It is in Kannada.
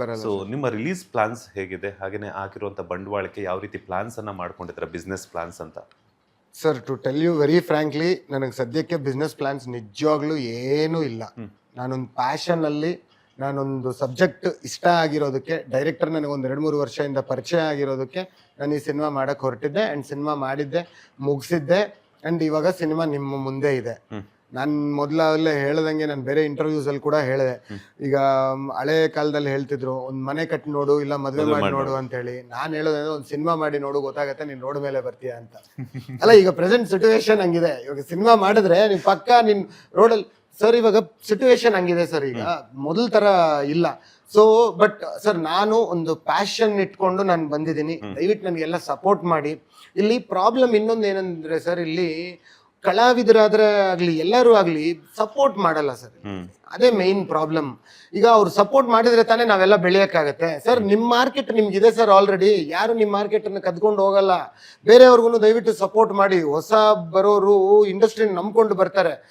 ಬರಲ್ಲ. ಸೊ ನಿಮ್ಮ ರಿಲೀಸ್ ಪ್ಲಾನ್ಸ್ ಹೇಗಿದೆ, ಹಾಗೇನೆ ಆಗಿರುವಂತ ಬಂಡವಾಳಕ್ಕೆ ಯಾವ ರೀತಿ ಪ್ಲಾನ್ಸ್ ಅನ್ನ ಮಾಡ್ಕೊಂಡಿದ್ದೀರಾ, ಬಿಸ್ನೆಸ್ ಪ್ಲಾನ್ಸ್ ಅಂತ? Sir, to tell you very frankly, ನನಗೆ ಸದ್ಯಕ್ಕೆ ಬಿಸ್ನೆಸ್ ಪ್ಲಾನ್ಸ್ ನಿಜವಾಗ್ಲೂ ಏನೂ ಇಲ್ಲ. ನಾನೊಂದು ಪ್ಯಾಷನಲ್ಲಿ, ನಾನೊಂದು ಸಬ್ಜೆಕ್ಟ್ ಇಷ್ಟ ಆಗಿರೋದಕ್ಕೆ, ಡೈರೆಕ್ಟರ್ ನನಗೊಂದು 2-3 ವರ್ಷದಿಂದ ಪರಿಚಯ ಆಗಿರೋದಕ್ಕೆ ನಾನು ಈ ಸಿನಿಮಾ ಮಾಡಕ್ಕೆ ಹೊರಟಿದ್ದೆ. ಆ್ಯಂಡ್ ಸಿನಿಮಾ ಮಾಡಿದ್ದೆ, ಮುಗಿಸಿದ್ದೆ. ಆ್ಯಂಡ್ ಇವಾಗ ಸಿನಿಮಾ ನಿಮ್ಮ ಮುಂದೆ ಇದೆ. ನಾನು ಮೊದಲೇ ಹೇಳ್ದಂಗೆ, ನಾನು ಬೇರೆ ಇಂಟರ್ವ್ಯೂಸಲ್ಲಿ ಕೂಡ ಹೇಳಿದೆ, ಈಗ ಹಳೆ ಕಾಲದಲ್ಲಿ ಹೇಳ್ತಿದ್ರು ಒಂದು ಮನೆ ಕಟ್ಟಿ ನೋಡು ಇಲ್ಲ ಮದುವೆ ಮಾಡಿ ನೋಡು ಅಂತೇಳಿ. ನಾನು ಹೇಳೋದಂದ್ರೆ ಒಂದು ಸಿನಿಮಾ ಮಾಡಿ ನೋಡು, ಗೊತ್ತಾಗತ್ತೆ ನೀನು ರೋಡ್ ಮೇಲೆ ಬರ್ತೀಯ ಅಂತ. ಅಲ್ಲ, ಈಗ ಪ್ರೆಸೆಂಟ್ ಸಿಚುವೇಶನ್ ಹಂಗಿದೆ. ಇವಾಗ ಸಿನಿಮಾ ಮಾಡಿದ್ರೆ ನೀನು ಪಕ್ಕ ನಿನ್ನ ರೋಡಲ್ಲಿ, ಸರ್ ಇವಾಗ ಸಿಚುವೇಶನ್ ಹಂಗಿದೆ ಸರ್, ಈಗ ಮೊದಲ ಥರ ಇಲ್ಲ. ಸೊ ಬಟ್ ಸರ್, ನಾನು ಒಂದು ಪ್ಯಾಷನ್ ಇಟ್ಕೊಂಡು ನಾನು ಬಂದಿದ್ದೀನಿ. ದಯವಿಟ್ಟು ನನಗೆಲ್ಲ ಸಪೋರ್ಟ್ ಮಾಡಿ. ಇಲ್ಲಿ ಪ್ರಾಬ್ಲಮ್ ಇನ್ನೊಂದು ಏನಂದ್ರೆ ಸರ್, ಇಲ್ಲಿ ಕಲಾವಿದರಾದ್ರೆ ಆಗ್ಲಿ ಎಲ್ಲರೂ ಆಗ್ಲಿ ಸಪೋರ್ಟ್ ಮಾಡಲ್ಲ ಸರ್. ಅದೇ ಮೇನ್ ಪ್ರಾಬ್ಲಮ್. ಈಗ ಅವ್ರು ಸಪೋರ್ಟ್ ಮಾಡಿದ್ರೆ ತಾನೇ ನಾವೆಲ್ಲ ಬೆಳೆಯಕ್ಕಾಗತ್ತೆ. ಸರ್, ನಿಮ್ಮ ಮಾರ್ಕೆಟ್ ನಿಮ್ಗಿದೆ ಸರ್ ಆಲ್ರೆಡಿ. ಯಾರು ನಿಮ್ಮ ಮಾರ್ಕೆಟ್ ಅನ್ನು ಕದ್ಕೊಂಡು ಹೋಗಲ್ಲ. ಬೇರೆಯವ್ರಿಗೂ ದಯವಿಟ್ಟು ಸಪೋರ್ಟ್ ಮಾಡಿ. ಹೊಸ ಬರೋರು ಇಂಡಸ್ಟ್ರಿ ನಂಬ್ಕೊಂಡು ಬರ್ತಾರೆ.